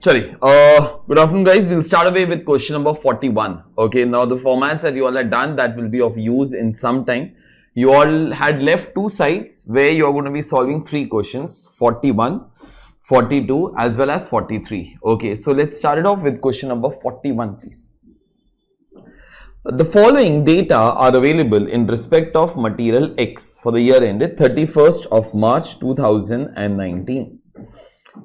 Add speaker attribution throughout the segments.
Speaker 1: Sorry. Good afternoon, guys. We'll start away with question number 41. Okay, now the formats that you all had done, that will be of use in some time. You all had left two sides where you're going to be solving three questions, 41, 42 as well as 43. Okay, so let's start it off with question number 41, please. The following data are available in respect of material X for the year ended 31st of March 2019.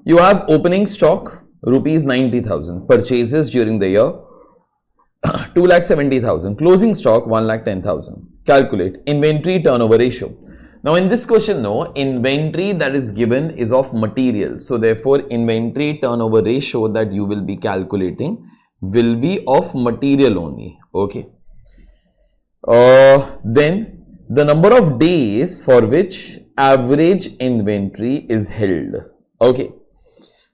Speaker 1: You have opening stock rupees 90,000, purchases during the year 2,70,000, closing stock 1,10,000. Calculate inventory turnover ratio. Now in this question, no, inventory that is given is of material. So therefore inventory turnover ratio that you will be calculating will be of material only. Okay. Then the number of days for which average inventory is held. Okay.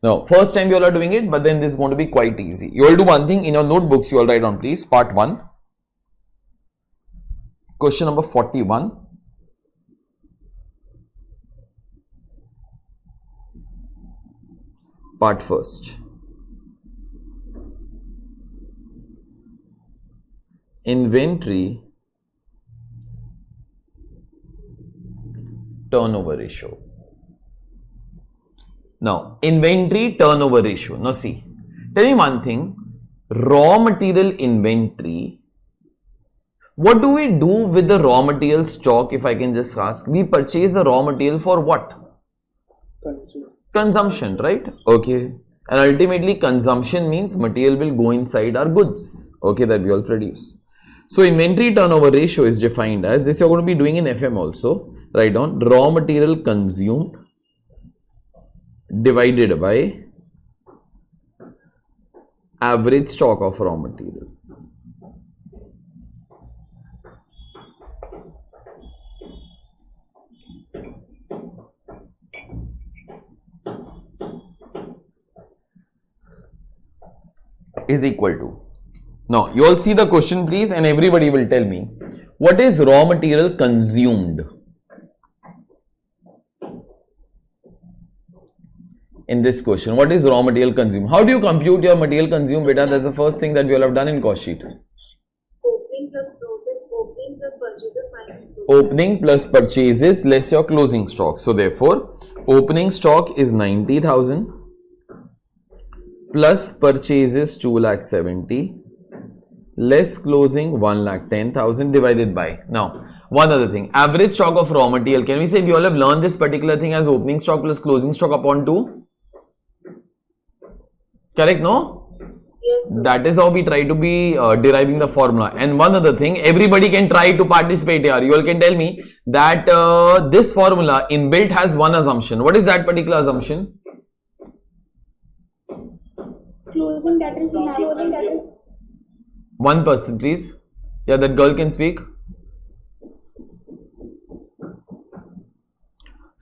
Speaker 1: Now, first time you all are doing it, but then this is going to be quite easy. You all do one thing in your notebooks, you all write down please, part 1. Question number 41. Part first. Inventory turnover ratio. Now, inventory turnover ratio. Now, see, tell me one thing, raw material inventory, what do we do with the raw material stock, if I can just ask? We purchase the raw material for what? Consumption, right? Okay. And ultimately, consumption means material will go inside our goods, okay, that we all produce. So, inventory turnover ratio is defined as, this you are going to be doing in FM also, write down raw material consumed divided by average stock of raw material. Is equal to. Now, you all see the question please, and everybody will tell me, what is raw material consumed? In this question, what is raw material consumed? How do you compute your material consumed, beta? That's the first thing that we all have done in cost sheet.
Speaker 2: Opening plus closing, opening plus purchases minus closing.
Speaker 1: Opening plus purchases less your closing stock. So therefore, opening stock is 90,000 plus purchases 2,70,000 less closing 1,10,000 divided by. Now, one other thing, average stock of raw material. Can we say we all have learned this particular thing as opening stock plus closing stock upon 2? Correct, no?
Speaker 2: Yes, sir.
Speaker 1: That is how we try to be deriving the formula. And one other thing, everybody can try to participate here. You all can tell me that this formula inbuilt has one assumption. What is that particular assumption?
Speaker 2: Closing that is in closing that is.
Speaker 1: One person, please. Yeah, that girl can speak.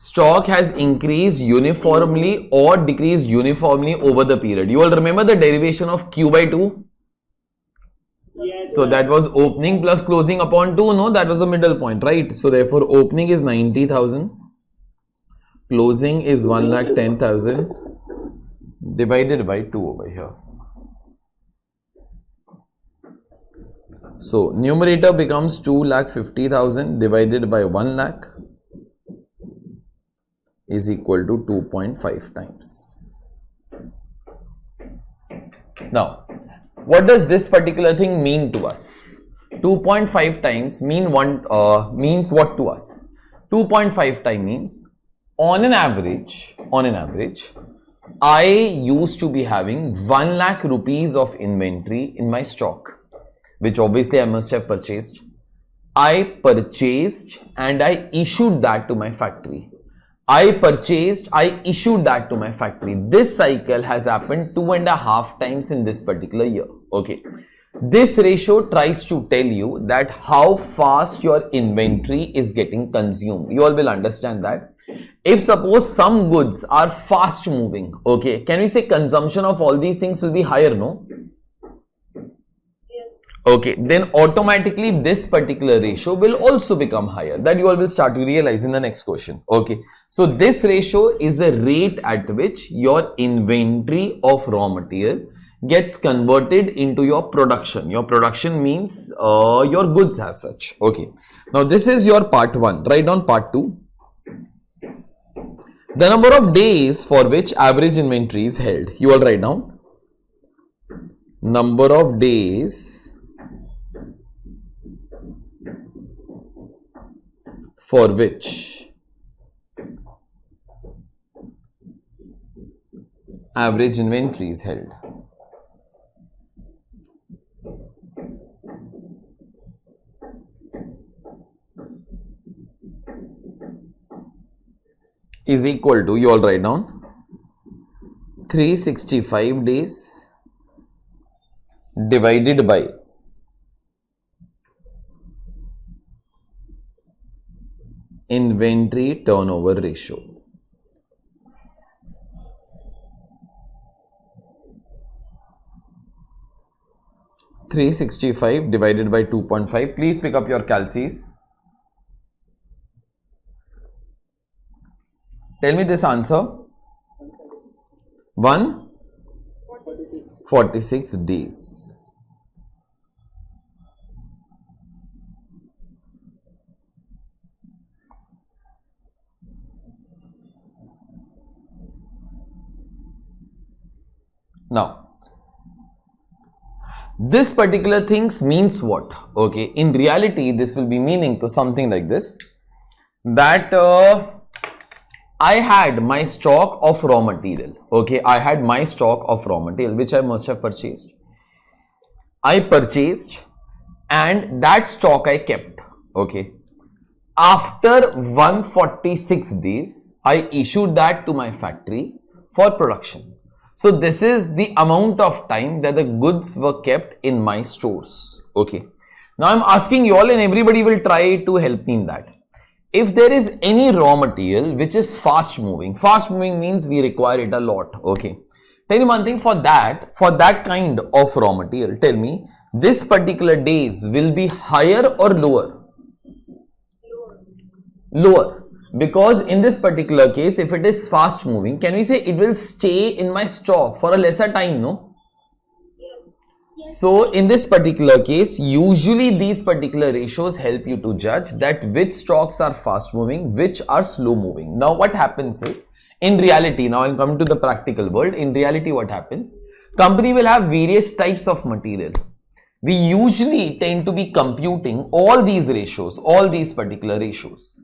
Speaker 1: Stock has increased uniformly or decreased uniformly over the period. You all remember the derivation of Q by 2?
Speaker 2: Yes.
Speaker 1: So that was opening plus closing upon 2, no? That was the middle point, right? So therefore opening is 90,000, closing is 1,10,000 divided by 2 over here. So numerator becomes 2,50,000 divided by 1 lakh is equal to 2.5 times. Now, what does this particular thing mean to us? 2.5 times means what to us? 2.5 times means on an average, I used to be having 1 lakh rupees of inventory in my stock, which obviously I must have purchased. I purchased and I issued that to my factory. I purchased, I issued that to my factory. This cycle has happened 2.5 times in this particular year. Okay. This ratio tries to tell you that how fast your inventory is getting consumed. You all will understand that. If suppose some goods are fast moving, okay, can we say consumption of all these things will be higher, no?
Speaker 2: Yes.
Speaker 1: Okay, then automatically this particular ratio will also become higher. That you all will start to realize in the next question. Okay, So this ratio is the rate at which your inventory of raw material gets converted into your production. Your production means your goods as such. Okay. Now this is your part 1. Write down part 2. The number of days for which average inventory is held. You all write down. Number of days for which average inventory is held. Is equal to, you all write down, 365 days divided by inventory turnover ratio. (365) divided by 2.5. Please pick up your calcies. Tell me this answer. 146 days. Now, this particular things means what? Okay, in reality, this will be meaning to something like this, that I had my stock of raw material. Okay, I had my stock of raw material which I must have purchased. I purchased and that stock I kept. Okay, after 146 days, I issued that to my factory for production. So this is the amount of time that the goods were kept in my stores. Okay. Now I'm asking you all, and everybody will try to help me in that. If there is any raw material which is fast moving means we require it a lot. Okay. Tell me one thing, for that kind of raw material, tell me this particular days will be higher or lower? Lower. Because in this particular case, if it is fast moving, can we say it will stay in my stock for a lesser time, no?
Speaker 2: Yes.
Speaker 1: So in this particular case, usually these particular ratios help you to judge that which stocks are fast moving, which are slow moving. Now what happens is, in reality, now I'll come to the practical world. In reality, what happens? Company will have various types of material. We usually tend to be computing all these ratios, all these particular ratios.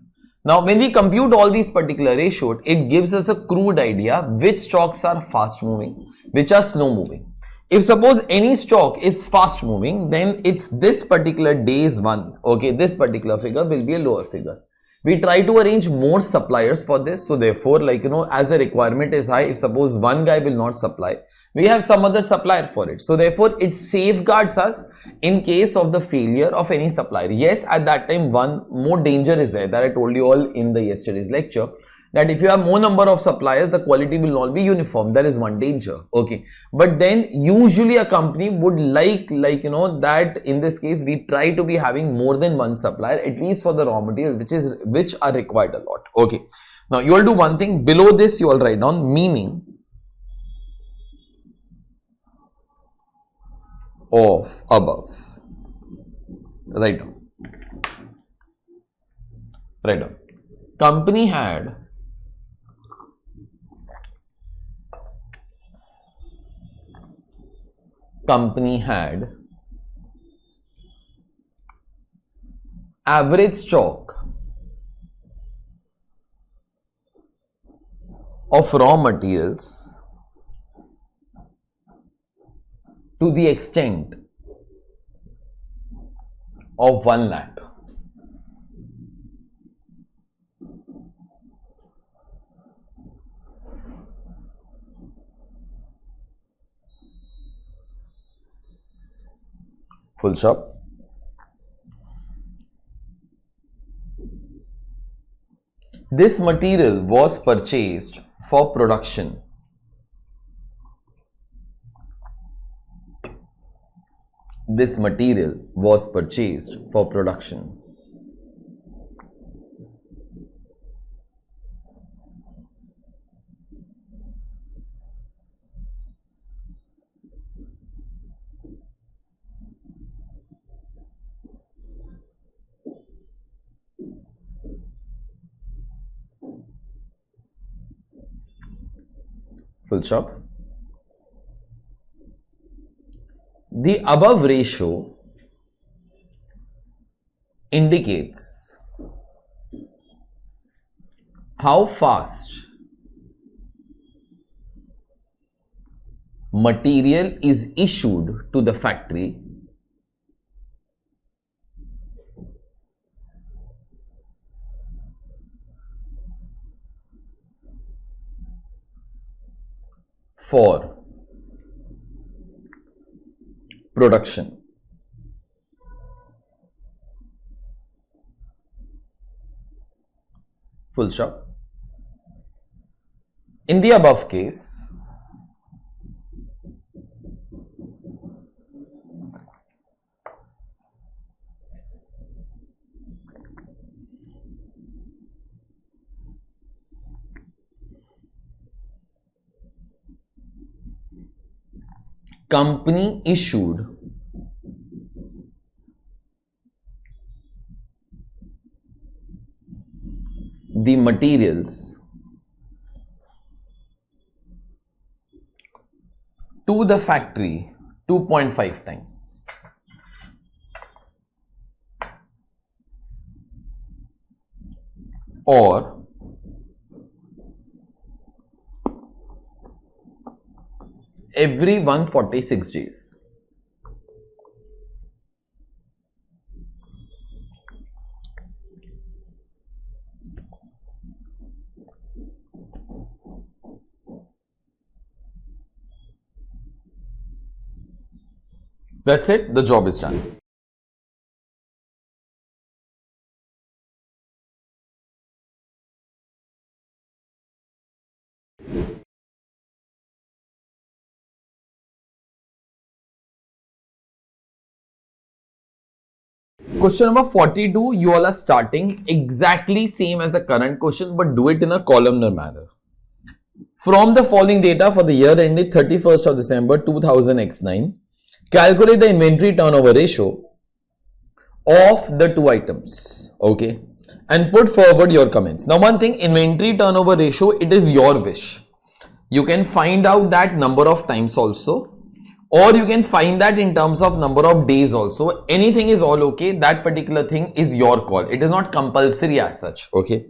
Speaker 1: Now, when we compute all these particular ratios, it gives us a crude idea which stocks are fast moving, which are slow moving. If suppose any stock is fast moving, then it's this particular days one. Okay, this particular figure will be a lower figure. We try to arrange more suppliers for this. So therefore, like, as the requirement is high, if suppose one guy will not supply, we have some other supplier for it. So therefore, it safeguards us in case of the failure of any supplier. Yes, at that time, one more danger is there that I told you all in the yesterday's lecture, that if you have more number of suppliers, the quality will not be uniform. There is one danger. Okay. But then usually a company would like that in this case, we try to be having more than one supplier, at least for the raw material, which are required a lot. Okay. Now you all do one thing. Below this, you all write down meaning of above. Write down. Write down. Company had average stock of raw materials to the extent of 1 lakh. Full stop. This material was purchased for production. This material was purchased for production. full stop. The above ratio indicates how fast material is issued to the factory for production. Full stop. In the above case, company issued the materials to the factory 2.5 times. Or every 146 days. That's it, the job is done. Question number 42, you all are starting exactly same as the current question, but do it in a columnar manner. From the following data for the year ended 31st of December 2000x9, calculate the inventory turnover ratio of the two items, okay, and put forward your comments. Now one thing, inventory turnover ratio, it is your wish. You can find out that number of times also, or you can find that in terms of number of days also. Anything is all okay. That particular thing is your call. It is not compulsory as such, okay.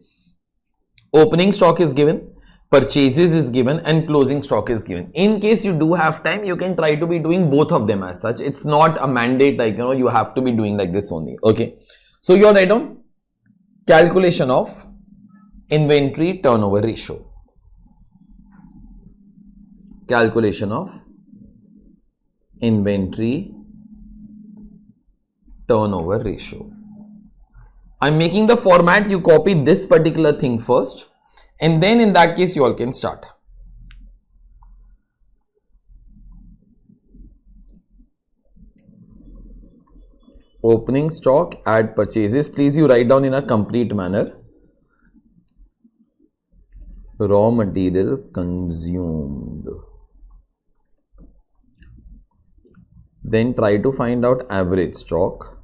Speaker 1: Opening stock is given, purchases is given, and closing stock is given. In case you do have time, you can try to be doing both of them as such. It's not a mandate like, you have to be doing like this only, okay. So you write down calculation of inventory turnover ratio. Calculation of inventory turnover ratio. I'm making the format, you copy this particular thing first, and then in that case you all can start. Opening stock, add purchases. Please you write down in a complete manner. Raw material consumed. Then try to find out average stock.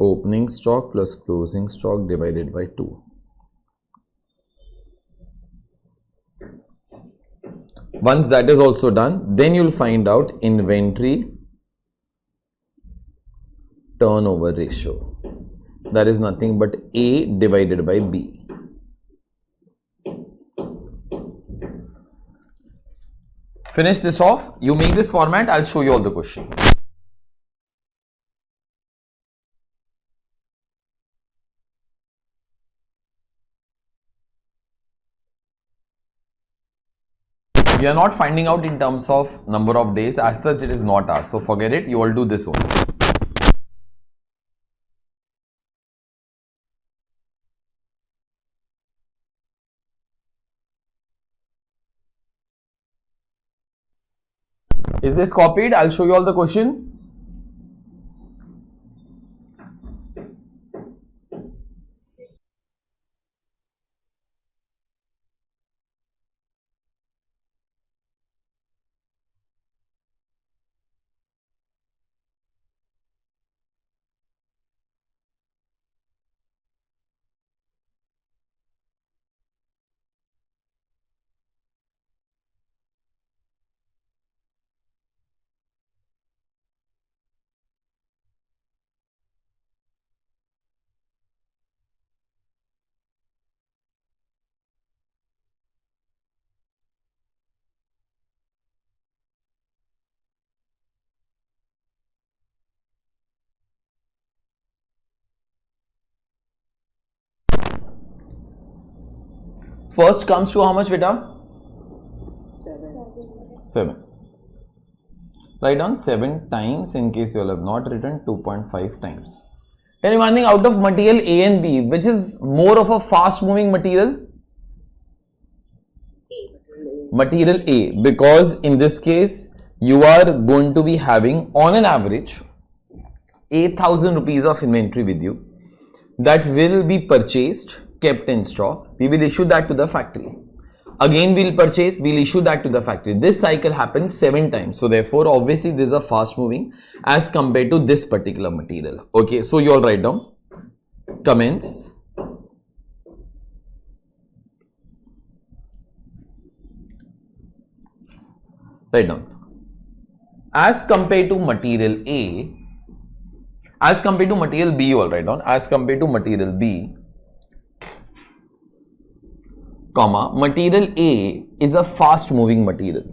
Speaker 1: Opening stock plus closing stock divided by 2. Once that is also done, then you'll find out inventory turnover ratio. That is nothing but A divided by B. Finish this off. You make this format. I'll show you all the question. We are not finding out in terms of number of days. As such, it is not asked. So forget it. You all do this only. Is this copied? I'll show you all the question. First comes to how much, beta? 7. Write down 7 times in case you all have not written 2.5 times. Tell me one thing, out of material A and B, which is more of a fast moving material? Material A, because in this case you are going to be having on an average 8,000 rupees of inventory with you that will be purchased, kept in stock. We will issue that to the factory. Again we'll purchase, we'll issue that to the factory. This cycle happens 7 times. So therefore obviously this is a fast moving as compared to this particular material. Okay, so you all write down commence write down as compared to material A, as compared to material B, you all write down as compared to material B, comma, material A is a fast moving material.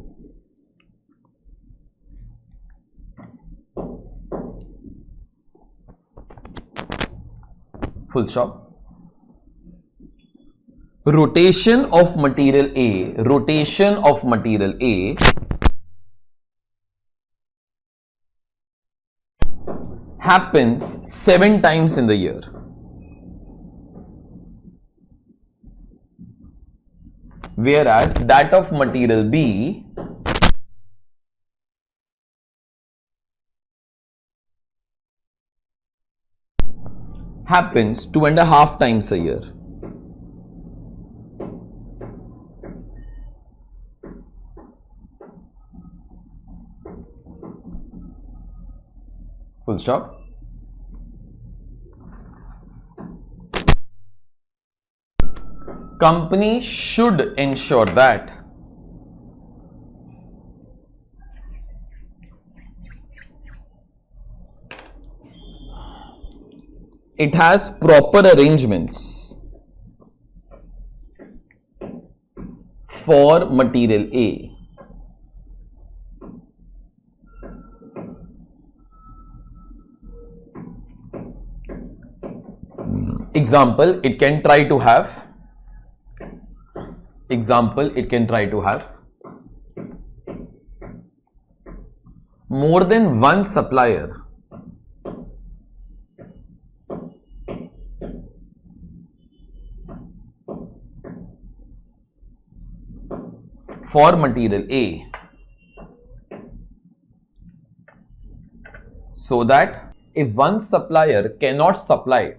Speaker 1: Full stop. Rotation of material A, rotation of material A happens 7 times in the year. Whereas that of material B happens 2.5 times a year. Full stop. Company should ensure that it has proper arrangements for material A. Example, it can try to have more than one supplier for material A, so that if one supplier cannot supply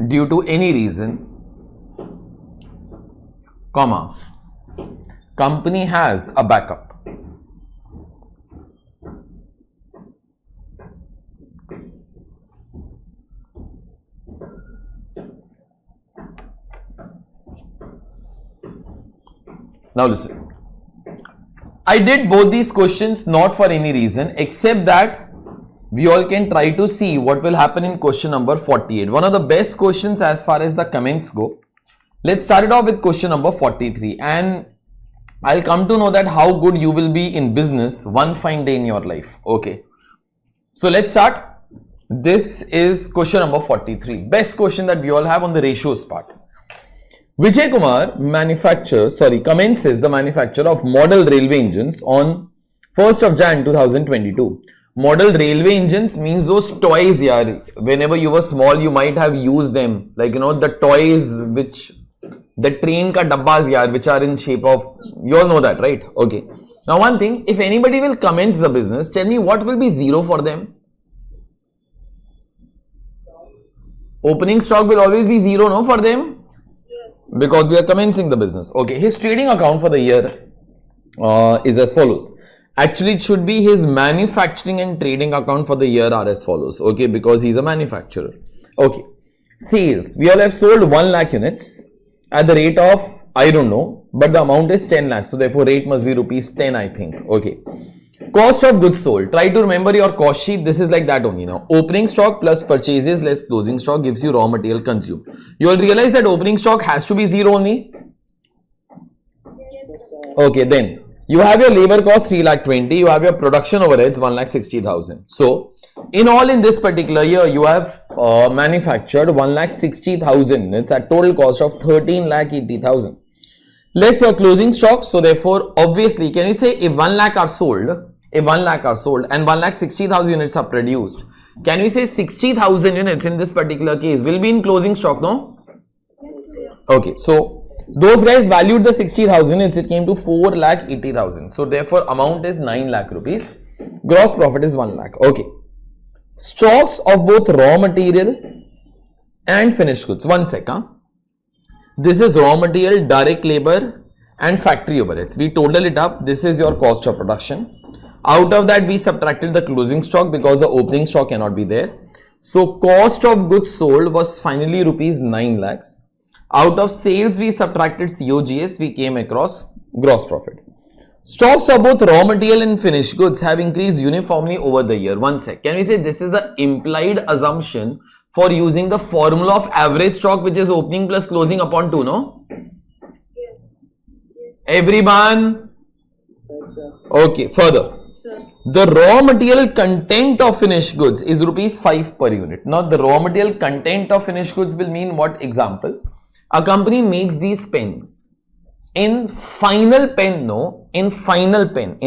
Speaker 1: due to any reason, comma, company has a backup. Now listen, I did both these questions not for any reason except that we all can try to see what will happen in question number 48. One of the best questions as far as the comments go. Let's start it off with question number 43, and I'll come to know that how good you will be in business one fine day in your life. Okay, so let's start. This is question number 43, best question that we all have on the ratios part. Vijay Kumar commences the manufacture of model railway engines on 1st of Jan 2022. Model railway engines means those toys, yaar. Whenever you were small, you might have used them. Like, you know, the toys which, the train ka dabbas, yaar, which are in shape of, you all know that, right? Okay. Now, one thing, if anybody will commence the business, tell me what will be zero for them? Opening stock will always be zero, no, for them? Because we are commencing the business. Okay, his trading account for the year is as follows. Actually, it should be his manufacturing and trading account for the year are as follows. Okay, because he's a manufacturer. Okay, sales. We all have sold 1 lakh units at the rate of, I don't know, but the amount is 10 lakhs. So therefore, rate must be rupees 10, I think. Okay. Cost of goods sold. Try to remember your cost sheet. This is like that only now. Opening stock plus purchases less closing stock gives you raw material consumed. You will realize that opening stock has to be zero only. Okay, then You have your labor cost 3,20,000, you have your production overheads 1,60,000. So in all, in this particular year, you have manufactured 1,60,000 units at total cost of 13,80,000. Less your closing stock. So therefore, obviously, can we say if 1 lakh are sold, and 1,60,000 units are produced, can we say 60,000 units in this particular case will be in closing stock, no? Okay, so those guys valued the 60,000 units, it came to 4,80,000. So therefore, amount is 9 lakh rupees. Gross profit is 1 lakh. Okay. Stocks of both raw material and finished goods. One second. This is raw material, direct labor and factory overheads. We total it up. This is your cost of production. Out of that, we subtracted the closing stock because the opening stock cannot be there. So cost of goods sold was finally rupees 9 lakhs. Out of sales, we subtracted COGS, we came across gross profit. Stocks of both raw material and finished goods have increased uniformly over the year. One sec. Can we say this is the implied assumption for using the formula of average stock, which is opening plus closing upon 2, no?
Speaker 2: Yes.
Speaker 1: Everyone?
Speaker 3: Yes, sir.
Speaker 1: Okay, further. The raw material content of finished goods is rupees 5 per unit. Now, the raw material content of finished goods will mean what? Example. A company makes these pens. In final pen, no, in final pen,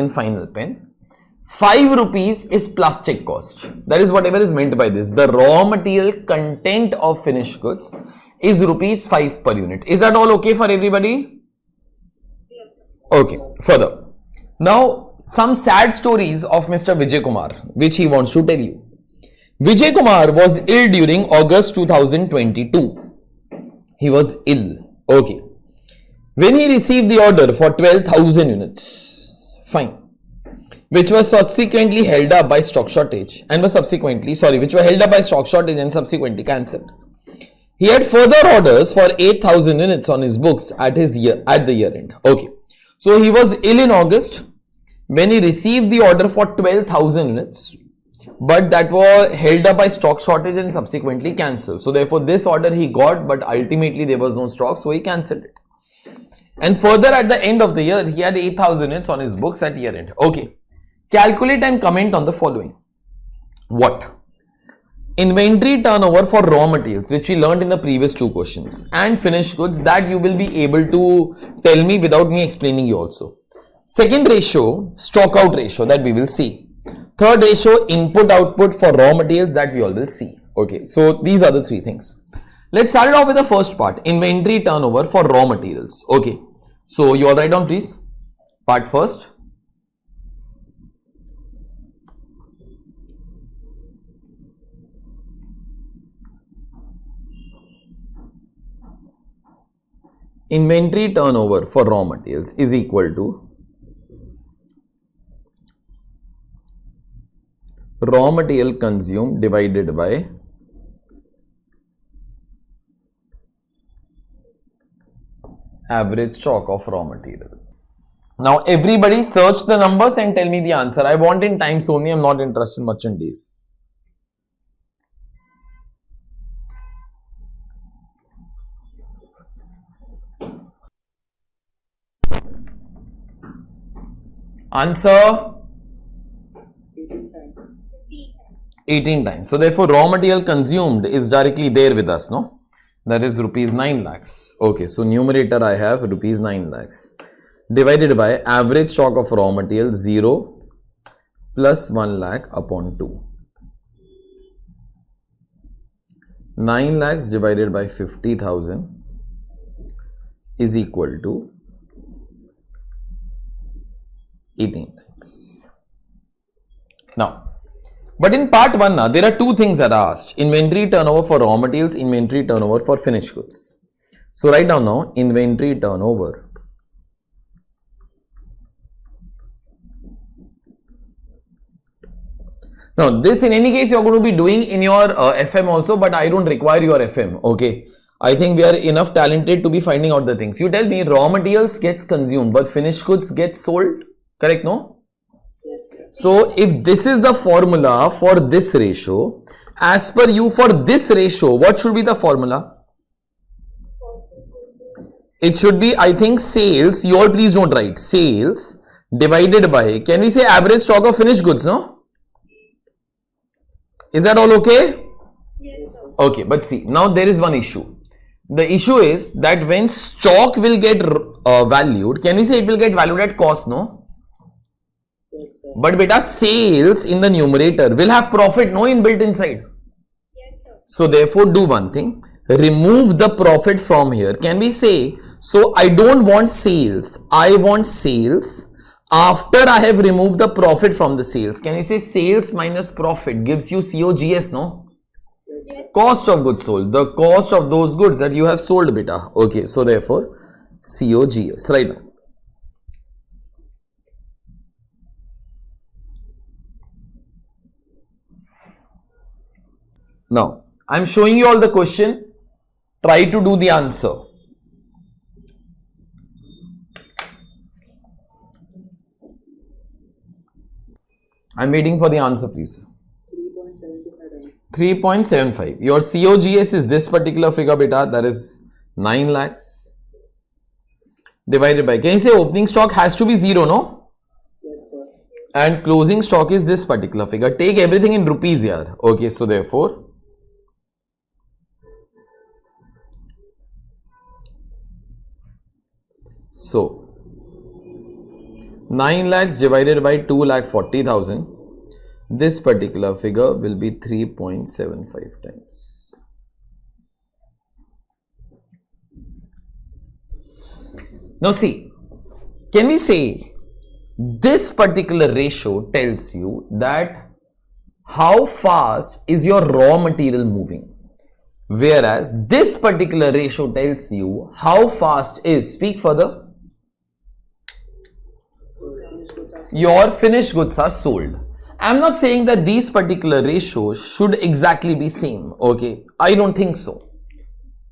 Speaker 1: 5 rupees is plastic cost. That is whatever is meant by this. The raw material content of finished goods is rupees 5 per unit. Is that all okay for everybody?
Speaker 2: Yes.
Speaker 1: Okay, further. Now, some sad stories of Mr. Vijay Kumar, which he wants to tell you. Vijay Kumar was ill during August 2022. He was ill. Okay. When he received the order for 12,000 units, fine, which was subsequently held up by stock shortage and which were held up by stock shortage and subsequently cancelled. He had further orders for 8,000 units on his books at the year end. Okay. So he was ill in August when he received the order for 12,000 units. But that were held up by stock shortage and subsequently cancelled. So therefore, this order he got, but ultimately there was no stock, so he cancelled it. And further, at the end of the year, he had 8,000 units on his books at year end. Okay. Calculate and comment on the following. What? Inventory turnover for raw materials, which we learned in the previous 2 questions, and finished goods, that you will be able to tell me without me explaining you also. Second ratio, stock out ratio, that we will see. Third ratio, input output for raw materials, that we all will see. Okay, so these are the 3 things. Let's start it off with the first part, inventory turnover for raw materials. Okay, so you all write down please. Part first. Inventory turnover for raw materials is equal to raw material consumed divided by average stock of raw material. Now everybody search the numbers and tell me the answer. I want in times only, I am not interested much in days. Answer
Speaker 3: 18 times.
Speaker 1: 18 times. So therefore raw material consumed is directly there with us, no? That is rupees 9 lakhs. Okay, so numerator I have rupees 9 lakhs divided by average stock of raw material 0 plus 1 lakh upon 2. 9 lakhs divided by 50,000 is equal to 18 times. Now, but in part 1, there are 2 things that are asked. Inventory turnover for raw materials, inventory turnover for finished goods. So write down now, inventory turnover Now, this in any case you are going to be doing in your FM also, but I don't require your FM, okay. I think we are enough talented to be finding out the things. You tell me raw materials gets consumed, but finished goods get sold, correct, no?
Speaker 2: Yes, sir.
Speaker 1: So, if this is the formula for this ratio, as per you for this ratio, what should be the formula? It should be, I think, sales, you all please don't write, sales divided by, can we say average stock of finished goods, no? Is that all okay?
Speaker 2: Yes, sir.
Speaker 1: Okay, but see, now there is one issue. The issue is that when stock will get valued, can we say it will get valued at cost, no?
Speaker 3: Yes, sir.
Speaker 1: But beta, sales in the numerator will have profit, no, inbuilt inside.
Speaker 2: Yes, sir.
Speaker 1: So therefore do one thing, remove the profit from here. Can we say, so I don't want sales, I want sales after I have removed the profit from the sales. Can we say sales minus profit gives you COGS, no?
Speaker 2: Yes.
Speaker 1: Cost of goods sold, the cost of those goods that you have sold, beta. Okay, so therefore COGS, right? Now I'm showing you all the question. Try to do the answer. I'm waiting for the answer, please.
Speaker 3: 3.75 times.
Speaker 1: 3.75. Your COGS is this particular figure, beta, that is 9 lakhs divided by, can you say opening stock has to be 0, no?
Speaker 3: Yes, sir.
Speaker 1: And closing stock is this particular figure. Take everything in rupees here. Okay, so therefore, so 9 lakhs divided by 2,40,000. This particular figure will be 3.75 times. Now see, can we say this particular ratio tells you that how fast is your raw material moving, whereas this particular ratio tells you how fast is, speak further, your finished goods are sold. I'm not saying that these particular ratios should exactly be same, okay? I don't think so.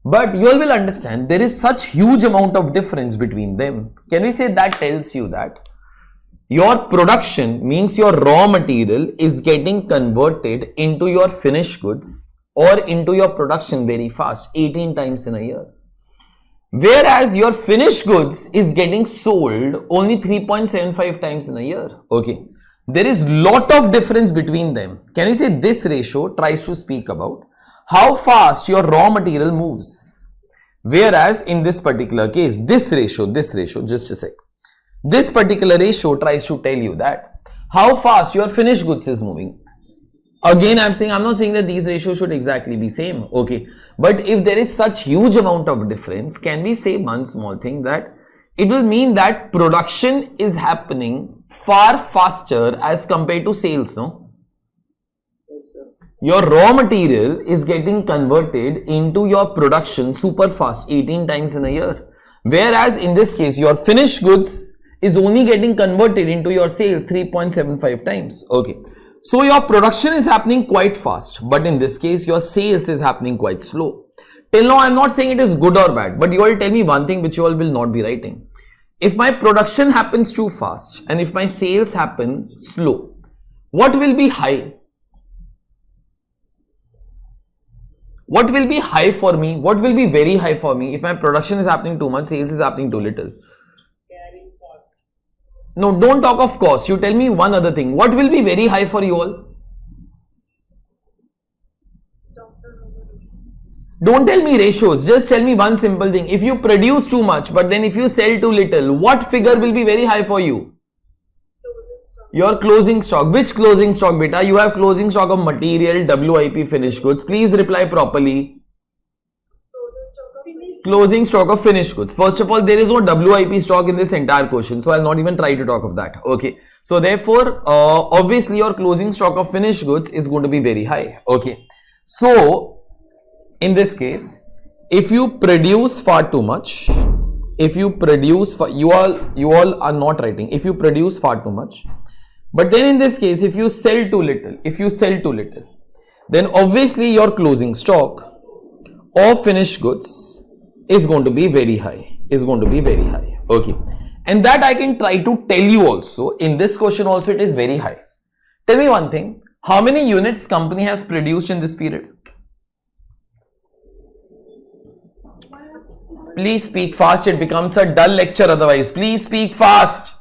Speaker 1: But you all will understand there is such huge amount of difference between them. Can we say that tells you that your production means your raw material is getting converted into your finished goods or into your production very fast, 18 times in a year. Whereas your finished goods is getting sold only 3.75 times in a year, okay? There is lot of difference between them. Can we say this ratio tries to speak about how fast your raw material moves? Whereas in this particular case, this ratio, just a sec. This particular ratio tries to tell you that how fast your finished goods is moving. Again, I'm not saying that these ratios should exactly be same, okay? But if there is such huge amount of difference, can we say one small thing that it will mean that production is happening far faster as compared to sales, no?
Speaker 3: Yes, sir.
Speaker 1: Your raw material is getting converted into your production super fast, 18 times in a year. Whereas in this case, your finished goods is only getting converted into your sale 3.75 times, okay? So your production is happening quite fast, but in this case, your sales is happening quite slow. Till now, I'm not saying it is good or bad, but you all tell me one thing which you all will not be writing. If my production happens too fast and if my sales happen slow, what will be high? What will be high for me? What will be very high for me if my production is happening too much, sales is happening too little? No, don't talk of cost. You tell me one other thing. What will be very high for you all?
Speaker 2: Stock turnover ratio.
Speaker 1: Don't tell me ratios. Just tell me one simple thing. If you produce too much, but then if you sell too little, what figure will be very high for you?
Speaker 2: Closing stock.
Speaker 1: Your closing stock. Which closing stock, beta? You have closing stock of material, WIP, finished goods. Please reply properly.
Speaker 2: Closing stock of finished.
Speaker 1: Closing stock of finished goods. First of all, there is no WIP stock in this entire question, so I'll not even try to talk of that. Okay. So therefore, obviously your closing stock of finished goods is going to be very high. Okay. So in this case, if you produce far too much, if you produce you all are not writing. If you produce far too much, but then in this case, if you sell too little, then obviously your closing stock of finished goods is going to be very high, okay? And that I can try to tell you also, in this question also it is very high. Tell me one thing, how many units company has produced in this period? Please speak fast, it becomes a dull lecture otherwise. Please speak fast.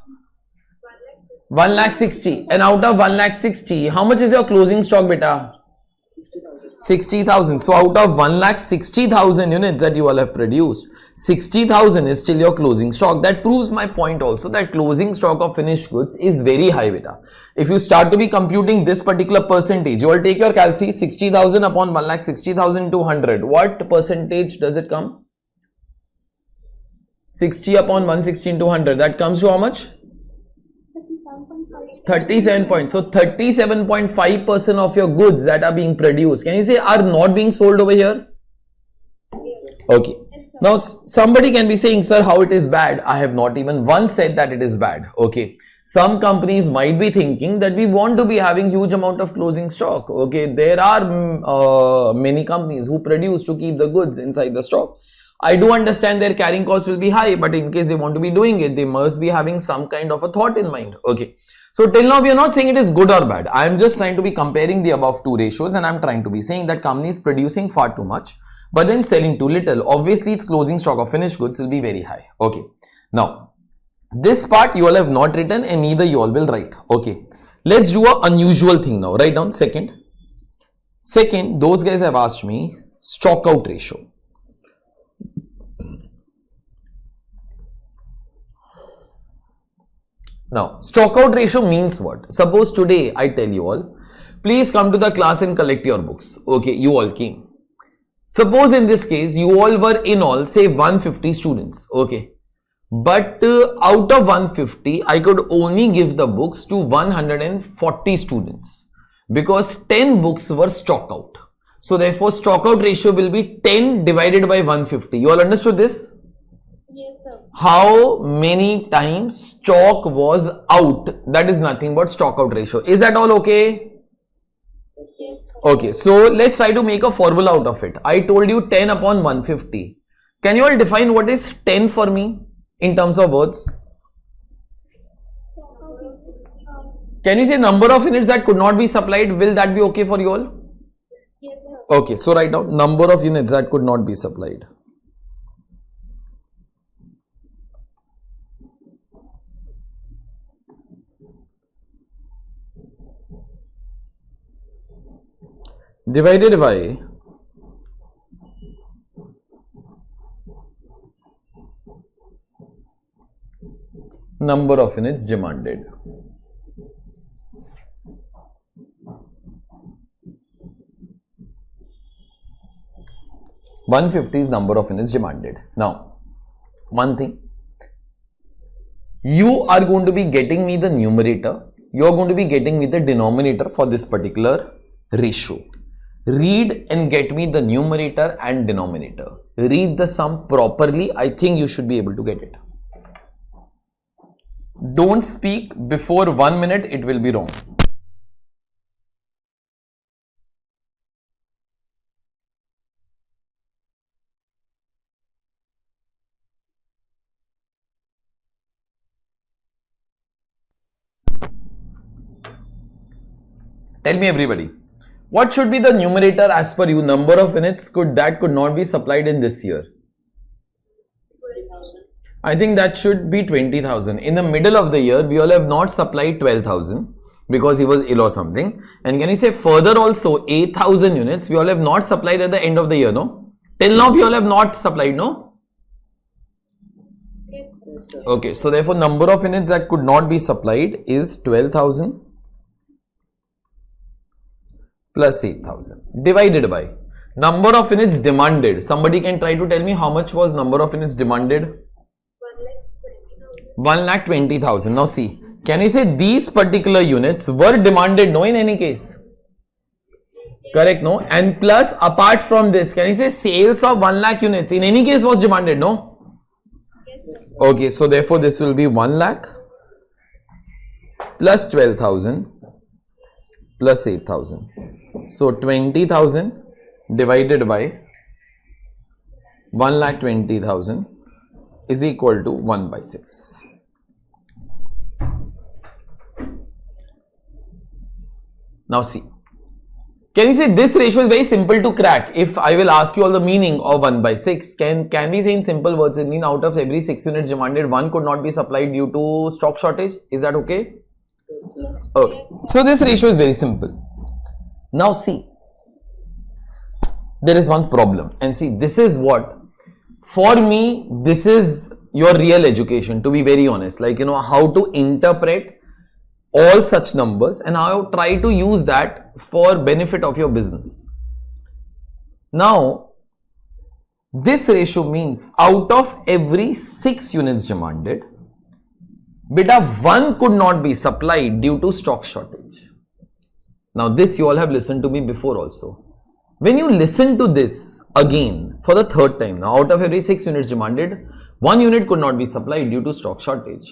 Speaker 1: 1 lakh 60. And out of 1 lakh 60, how much is your closing stock, beta?
Speaker 3: 60,000.
Speaker 1: 60,000. So out of 1 lakh 60,000 units that you all have produced, 60,000 is still your closing stock. That proves my point also that closing stock of finished goods is very high, beta. If you start to be computing this particular percentage, you will take your calci 60,000 upon 1 lakh 60,000 to 100. What percentage does it come? 60 upon 160 into 100. That comes to how much? 37 points. So 37.5% of your goods that are being produced, can you say, are not being sold over here? Okay. Now somebody can be saying, sir, how it is bad? I have not even once said that it is bad. Okay. Some companies might be thinking that we want to be having huge amount of closing stock. Okay. There are many companies who produce to keep the goods inside the stock. I do understand their carrying cost will be high, but in case they want to be doing it, they must be having some kind of a thought in mind. Okay. So till now we are not saying it is good or bad. I am just trying to be comparing the above two ratios, and I am trying to be saying that companies producing far too much but then selling too little, obviously its closing stock of finished goods will be very high. Okay. Now this part you all have not written and neither you all will write. Okay. Let's do an unusual thing now. Write down second. Second, those guys have asked me stock out ratio. Now, stock out ratio means what? Suppose today I tell you all, please come to the class and collect your books. Okay, you all came. Suppose in this case, you all were in all, say 150 students. Okay. But out of 150, I could only give the books to 140 students because 10 books were stock out. So therefore, stock out ratio will be 10 divided by 150. You all understood this?
Speaker 2: Yes, sir.
Speaker 1: How many times stock was out? That is nothing but stock out ratio. Is that all okay?
Speaker 3: Yes, sir.
Speaker 1: Okay, so let's try to make a formula out of it. I told you 10 upon 150. Can you all define what is 10 for me in terms of words? Can you say number of units that could not be supplied? Will that be okay for you all?
Speaker 2: Yes, sir.
Speaker 1: Okay, so write down number of units that could not be supplied. Divided by number of units demanded. (150) is number of units demanded. Now, one thing, you are going to be getting me the numerator, you are going to be getting me the denominator for this particular ratio. Read and get me the numerator and denominator. Read the sum properly. I think you should be able to get it. Don't speak before 1 minute, it will be wrong. Tell me everybody, what should be the numerator as per you? Number of units could not be supplied in this year.
Speaker 3: 20,000.
Speaker 1: I think that should be 20,000. In the middle of the year, we all have not supplied 12,000 because he was ill or something. And can you say further also 8,000 units we all have not supplied at the end of the year, no? Till now we all have not supplied, no?
Speaker 2: Yes,
Speaker 3: Yes, sir.
Speaker 1: Okay, so therefore number of units that could not be supplied is 12,000 plus 8,000 divided by number of units demanded. Somebody can try to tell me how much was number of units demanded?
Speaker 2: 1,20,000.
Speaker 1: 1,20,000. Now see, can you say these particular units were demanded, no, in any case? Correct, no? And plus apart from this, can you say sales of 1 lakh units in any case was demanded, no?
Speaker 3: Yes, sir.
Speaker 1: Okay, so therefore this will be 1 lakh plus 12,000 plus 8,000. So 20,000 divided by 1,20,000 is equal to 1 by 6. Now see, can you say this ratio is very simple to crack? If I will ask you all the meaning of 1 by 6, can we say in simple words, it means out of every 6 units demanded, 1 could not be supplied due to stock shortage? Is that okay?
Speaker 3: Yes, sir.
Speaker 1: Okay, so this ratio is very simple. Now see, there is one problem, and see, this is what, for me, this is your real education, to be very honest, like, you know, how to interpret all such numbers and how try to use that for benefit of your business. Now, this ratio means out of every 6 units demanded, beta 1 could not be supplied due to stock shortage. Now, this you all have listened to me before also. When you listen to this again for the third time, now out of every 6 units demanded, 1 unit could not be supplied due to stock shortage.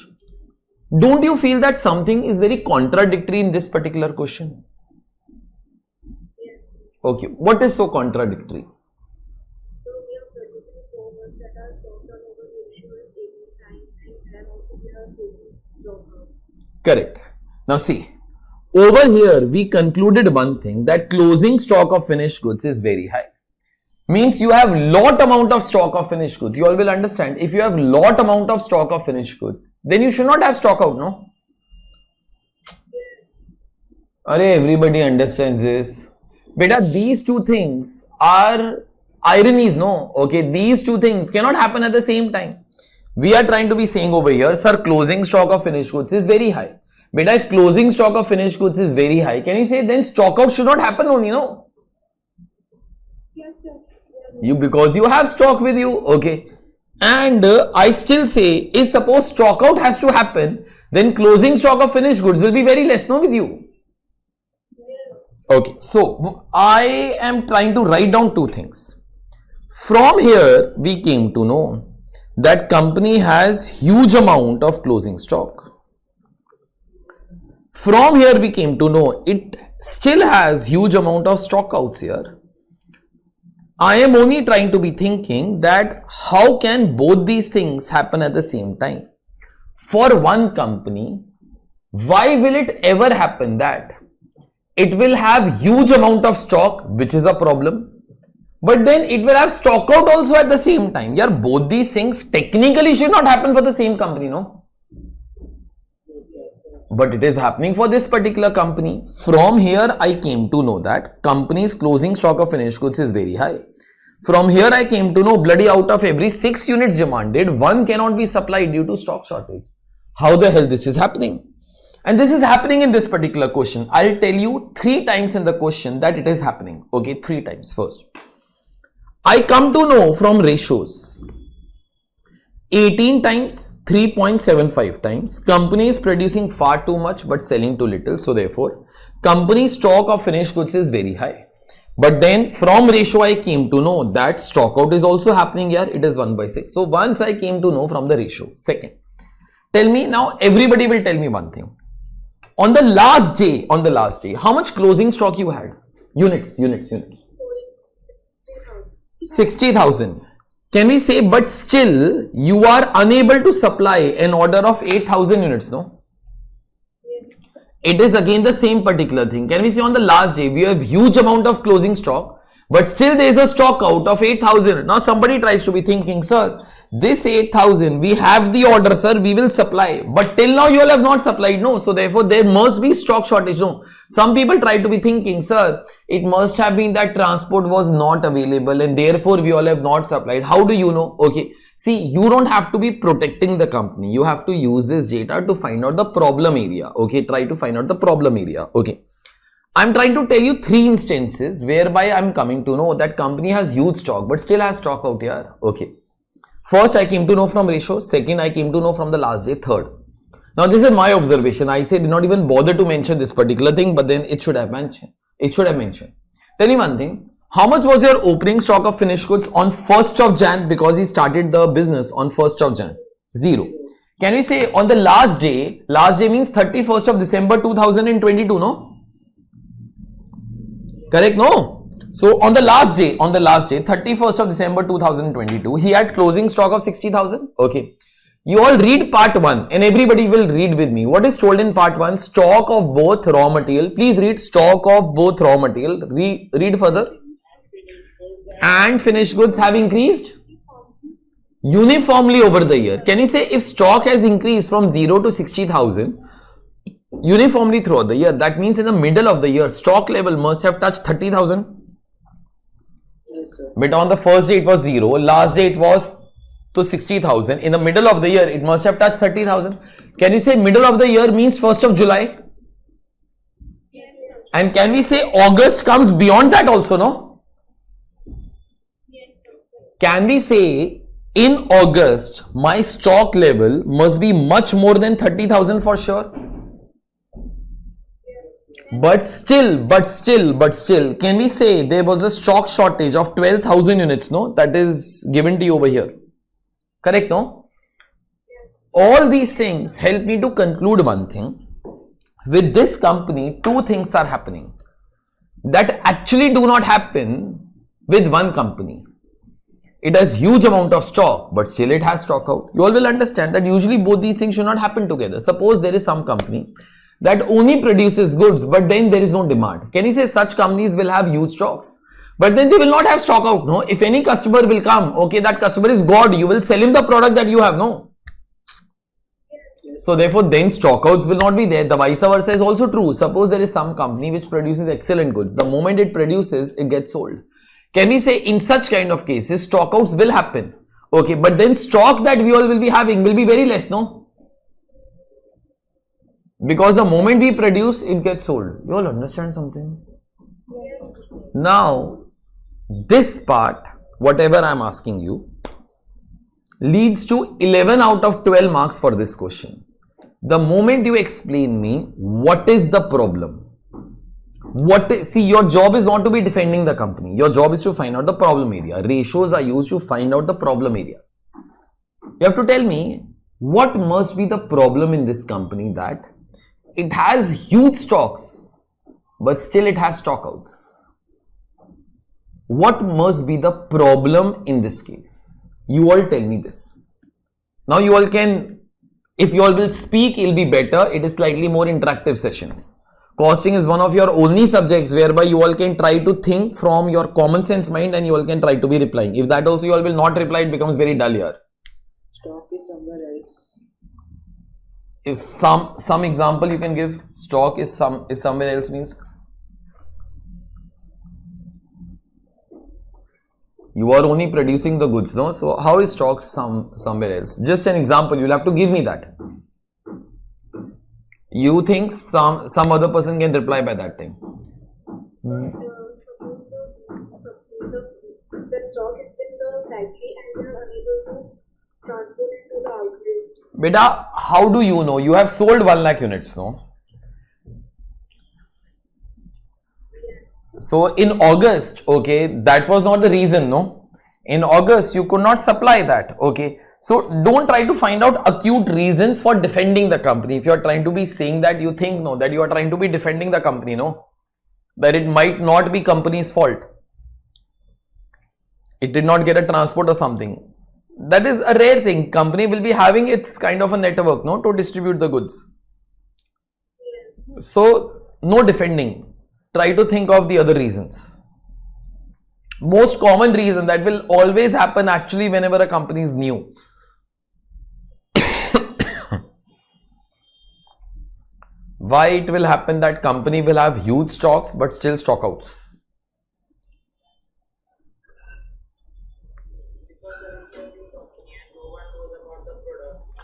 Speaker 1: Don't you feel that something is very contradictory in this particular question?
Speaker 2: Yes.
Speaker 1: Okay, what is so contradictory?
Speaker 2: So we are producing so much that our stock turnover ratio is 18 times, and then also we are facing stock out.
Speaker 1: Correct. Now see, over here we concluded one thing, that closing stock of finished goods is very high. Means you have lot amount of stock of finished goods. You all will understand, if you have lot amount of stock of finished goods, then you should not have stock out, no?
Speaker 2: Yes.
Speaker 1: Everybody understands this. Beta, these two things are ironies, no? Okay, these two things cannot happen at the same time. We are trying to be saying over here, sir, closing stock of finished goods is very high. Beta, if closing stock of finished goods is very high, can you say then stock out should not happen only, no?
Speaker 2: Yes, sir. Yes.
Speaker 1: You, because you have stock with you, okay? And I still say, if suppose stock out has to happen, then closing stock of finished goods will be very less, no, with you? Okay, so I am trying to write down two things. From here, we came to know that company has huge amount of closing stock. From here, we came to know it still has huge amount of stock outs here. I am only trying to be thinking that how can both these things happen at the same time? For one company, why will it ever happen that it will have huge amount of stock, which is a problem, but then it will have stock out also at the same time? Yeah, both these things technically should not happen for the same company, no? But it is happening for this particular company. From here, I came to know that company's closing stock of finished goods is very high. From here, I came to know bloody out of every 6 units demanded, 1 cannot be supplied due to stock shortage. How the hell this is happening? And this is happening in this particular question. I'll tell you 3 times in the question that it is happening. Okay, 3 times. First, I come to know from ratios. 18 times, 3.75 times. Company is producing far too much but selling too little. So therefore, company's stock of finished goods is very high. But then from ratio, I came to know that stock out is also happening here. It is 1/6. So once I came to know from the ratio. Second, tell me now, everybody will tell me one thing. On the last day, how much closing stock you had? Units.
Speaker 2: 60,000.
Speaker 1: 60,000. Can we say, but still you are unable to supply an order of 8,000 units, no?
Speaker 2: Yes.
Speaker 1: It is again the same particular thing. Can we say on the last day we have huge amount of closing stock, but still there is a stock out of 8,000. Now somebody tries to be thinking, sir, this 8,000 we have the order, sir, we will supply, but till now you all have not supplied, no? So therefore there must be stock shortage, no? Some people try to be thinking, sir, it must have been that transport was not available and therefore we all have not supplied. How do you know? Okay, see, you don't have to be protecting the company. You have to use this data to find out the problem area. Okay, try to find out the problem area. Okay, I'm trying to tell you 3 instances whereby I'm coming to know that company has huge stock but still has stock out here. Okay, first I came to know from ratio. Second, I came to know from the last day. Third, now this is my observation. I said did not even bother to mention this particular thing, but then it should have mentioned. Tell me one thing. How much was your opening stock of finished goods on 1st of Jan, because he started the business on 1st of Jan? 0. Can we say on the last day means 31st of December 2022, no? Correct, no? So on the last day, 31st of December 2022, he had closing stock of 60,000. Okay. You all read part 1 and everybody will read with me. What is told in part 1? Stock of both raw material. Please read stock of both raw material. Read further. And finished goods have increased uniformly over the year. Can you say if stock has increased from 0 to 60,000, uniformly throughout the year. That means in the middle of the year, stock level must have touched 30,000.
Speaker 3: Yes, sir.
Speaker 1: But on the first day it was 0, last day it was to 60,000. In the middle of the year, it must have touched 30,000. Can we say middle of the year means 1st of July?
Speaker 2: Yes.
Speaker 1: And can we say August comes beyond that also, no?
Speaker 2: Yes.
Speaker 1: Can we say in August, my stock level must be much more than 30,000 for sure? But still, can we say there was a stock shortage of 12,000 units, no? That is given to you over here. Correct, no?
Speaker 2: Yes.
Speaker 1: All these things help me to conclude one thing. With this company, two things are happening that actually do not happen with one company. It has huge amount of stock, but still it has stock out. You all will understand that usually both these things should not happen together. Suppose there is some company that only produces goods, but then there is no demand. Can you say such companies will have huge stocks? But then they will not have stock out, no? If any customer will come, okay, that customer is God, you will sell him the product that you have, no? So therefore, then stockouts will not be there. The vice versa is also true. Suppose there is some company which produces excellent goods. The moment it produces, it gets sold. Can we say in such kind of cases, stockouts will happen? Okay, but then stock that we all will be having will be very less, no? Because the moment we produce, it gets sold. You all understand something?
Speaker 2: Yes.
Speaker 1: Now, this part, whatever I am asking you, leads to 11 out of 12 marks for this question. The moment you explain me what is the problem, see, your job is not to be defending the company. Your job is to find out the problem area. Ratios are used to find out the problem areas. You have to tell me what must be the problem in this company that it has huge stocks, but still it has stockouts. What must be the problem in this case? You all tell me this. Now you all can, if you all will speak, it will be better. It is slightly more interactive sessions. Costing is one of your only subjects whereby you all can try to think from your common sense mind and you all can try to be replying. If that also you all will not reply, it becomes very dull here.
Speaker 3: Stock is somewhere else.
Speaker 1: If some example you can give, stock is somewhere else means you are only producing the goods, no? So how is stock somewhere else? Just an example, you'll have to give me that. You think some other person can reply by that time.
Speaker 2: Suppose the stock is in the factory and we are unable to transport it to the outlets.
Speaker 1: Beta, how do you know? You have sold 1 lakh units, no?
Speaker 2: Yes.
Speaker 1: So in August, okay, that was not the reason, no? In August, you could not supply that, okay? So don't try to find out acute reasons for defending the company. If you are trying to be saying that, you think, no, that you are trying to be defending the company, no? That it might not be company's fault. It did not get a transport or something. That is a rare thing. Company will be having its kind of a network, no, to distribute the goods.
Speaker 2: Yes.
Speaker 1: So no defending. Try to think of the other reasons. Most common reason that will always happen actually whenever a company is new. Why it will happen that company will have huge stocks but still stockouts?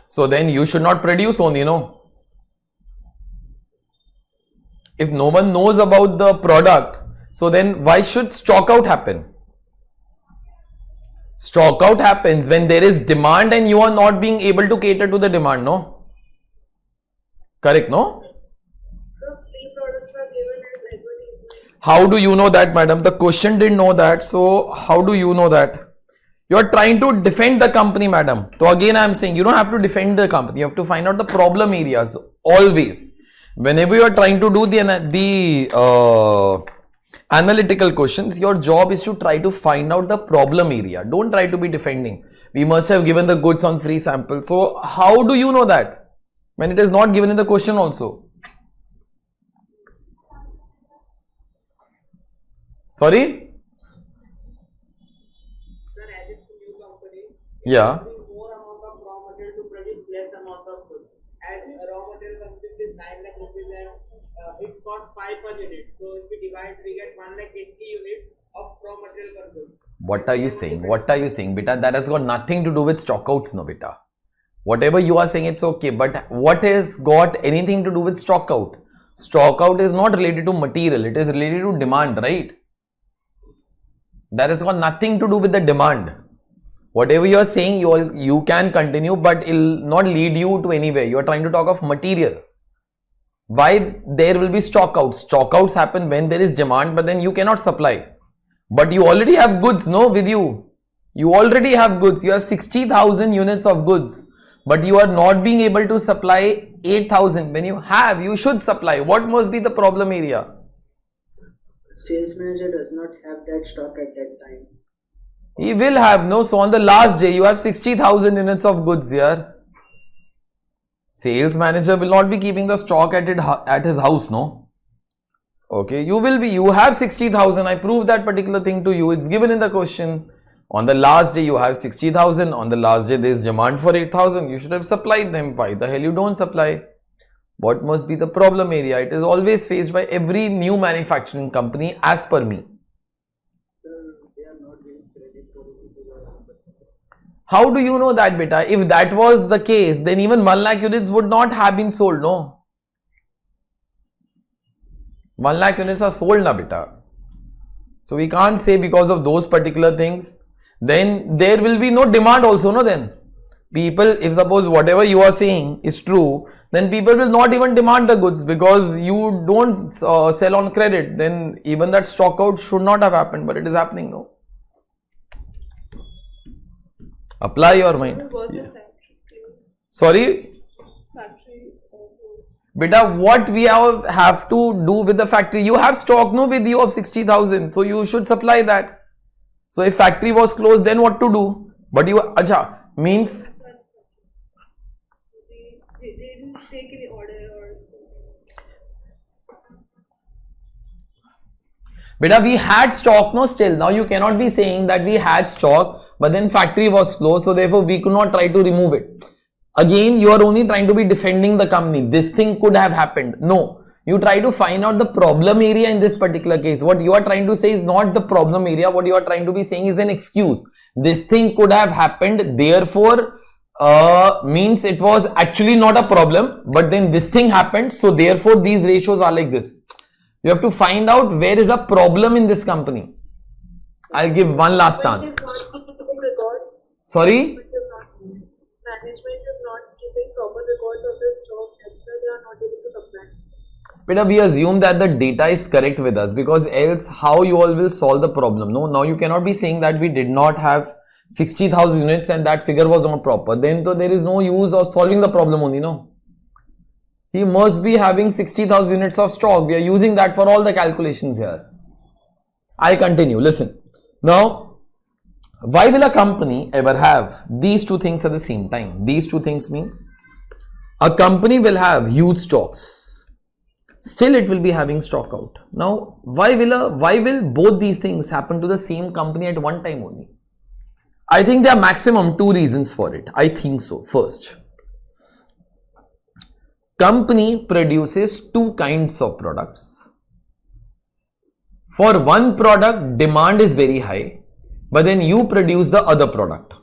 Speaker 1: So then you should not produce only, no? If no one knows about the product, so then why should stock out happen? Stock out happens when there is demand and you are not being able to cater to the demand, no? Correct, no?
Speaker 2: So free products are given as advertisement.
Speaker 1: How do you know that, madam? The question didn't know that. So how do you know that? You are trying to defend the company, madam. So again, I am saying you don't have to defend the company. You have to find out the problem areas always. Whenever you are trying to do the analytical questions, your job is to try to find out the problem area. Don't try to be defending. We must have given the goods on free sample. So how do you know that when it is not given in the question also? Sorry?
Speaker 4: Sir, as it's a new company,
Speaker 1: Yeah.
Speaker 4: more amount of raw material to produce less amount of goods. As raw material consumed is 9 lakh rupees 5 per unit. So if we divide, we get 180 units of raw material per good.
Speaker 1: What are you saying? What are you saying, beta? That has got nothing to do with stockouts, no, beta. Whatever you are saying, it's okay. But what has got anything to do with stockout? Stockout is not related to material. It is related to demand, right? That has got nothing to do with the demand. Whatever you are saying, you can continue, but it will not lead you to anywhere. You are trying to talk of material. Why there will be stockouts? Stockouts happen when there is demand, but then you cannot supply. But you already have goods, no, with you. You already have goods. You have 60,000 units of goods. But you are not being able to supply 8,000. When you have, you should supply. What must be the problem area?
Speaker 3: Sales manager does not have that stock at that time.
Speaker 1: He will have, no. So on the last day, you have 60,000 units of goods here. Sales manager will not be keeping the stock at his house, no. Okay, you have 60,000. I proved that particular thing to you. It's given in the question. On the last day, you have 60,000. On the last day, there is demand for 8,000. You should have supplied them. Why the hell you don't supply? What must be the problem area? It is always faced by every new manufacturing company as per me. How do you know that, beta? If that was the case, then even 1 lakh units would not have been sold, no? 1 lakh units are sold, na, beta. So we can't say because of those particular things. Then there will be no demand also, no, then. People, if suppose whatever you are saying is true, then people will not even demand the goods because you don't sell on credit. Then even that stock out should not have happened, but it is happening, no. Apply your mind. Yeah. Sorry? Beta, what we have to do with the factory? You have stock, no, with you of 60,000. So you should supply that. So if factory was closed, then what to do? But you, acha, means...
Speaker 2: They didn't take any order or something.
Speaker 1: Beta, we had stock, no, still. Now you cannot be saying that we had stock, but then factory was closed, so therefore we could not try to remove it. Again, you are only trying to be defending the company. This thing could have happened. No. You try to find out the problem area in this particular case. What you are trying to say is not the problem area. What you are trying to be saying is an excuse. This thing could have happened. Therefore, means it was actually not a problem. But then this thing happened. So therefore, these ratios are like this. You have to find out where is a problem in this company. I'll give one last chance.
Speaker 2: Records.
Speaker 1: Sorry?
Speaker 2: Management is not keeping proper records of the stock, that's why they are not able to supply.
Speaker 1: Beta, we assume that the data is correct with us because else how you all will solve the problem. No, now you cannot be saying that we did not have 60,000 units and that figure was not proper. Then so there is no use of solving the problem only, no. He must be having 60,000 units of stock. We are using that for all the calculations here. I'll continue. Listen. Now, why will a company ever have these two things at the same time? These two things means a company will have huge stocks. Still it will be having stock out. Now, why will both these things happen to the same company at one time only? I think there are maximum 2 reasons for it. I think so. First, company produces 2 kinds of products. For one product, demand is very high, but then you produce the other product.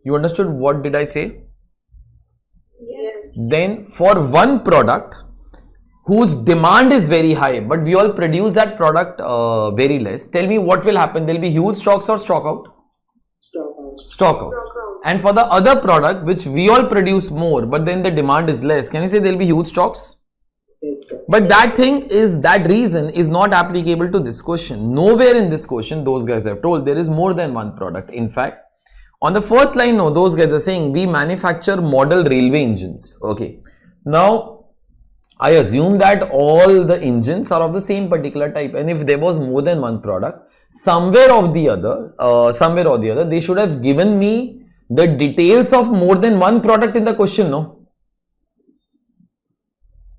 Speaker 1: You understood what did I say?
Speaker 2: Yes.
Speaker 1: Then for one product whose demand is very high, but we all produce that product very less. Tell me what will happen. There will be huge stocks or stock out?
Speaker 3: Stock out.
Speaker 1: Stock out. And for the other product which we all produce more, but then the demand is less, can you say there will be huge stocks?
Speaker 3: Yes, sir.
Speaker 1: But that reason is not applicable to this question. Nowhere in this question those guys have told there is more than one product. In fact, on the first line, no, those guys are saying we manufacture model railway engines. Okay. Now, I assume that all the engines are of the same particular type, and if there was more than one product, somewhere or the other, they should have given me the details of more than one product in the question, no?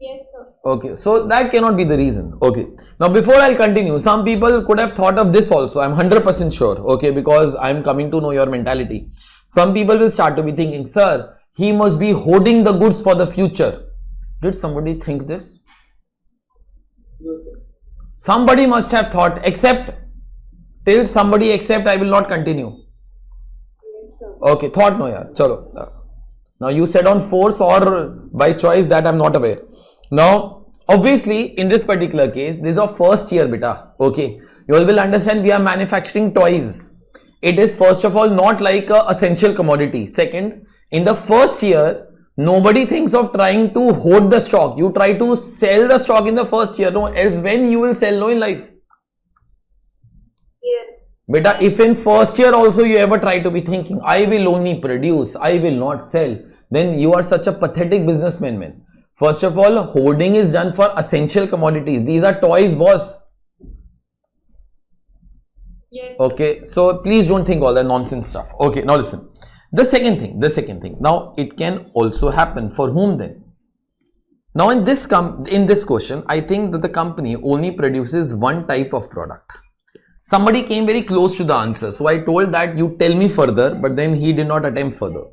Speaker 2: Yes, sir.
Speaker 1: Okay, so that cannot be the reason. Okay, now before I'll continue, some people could have thought of this also. I'm 100% sure. Okay, because I'm coming to know your mentality. Some people will start to be thinking, sir, he must be hoarding the goods for the future. Did somebody think this?
Speaker 3: No, sir.
Speaker 1: Somebody must have thought, except, till somebody accept, I will not continue.
Speaker 2: Yes, sir.
Speaker 1: Okay, thought no yaar, chalo. Now you said on force or by choice, that I'm not aware. Now, obviously, in this particular case, this is our first year beta. Okay, you all will understand we are manufacturing toys. It is first of all not like a essential commodity. Second, in the first year, nobody thinks of trying to hoard the stock. You try to sell the stock in the first year. No, else when you will sell, no, in life.
Speaker 2: Yes.
Speaker 1: Beta, if in first year also you ever try to be thinking, I will only produce, I will not sell, then you are such a pathetic businessman, man. First of all, hoarding is done for essential commodities. These are toys, boss.
Speaker 2: Yes.
Speaker 1: Okay, so please don't think all that nonsense stuff. Okay, now listen. The second thing. Now it can also happen for whom then? Now in this question, I think that the company only produces one type of product. Somebody came very close to the answer, so I told that you tell me further, but then he did not attempt further.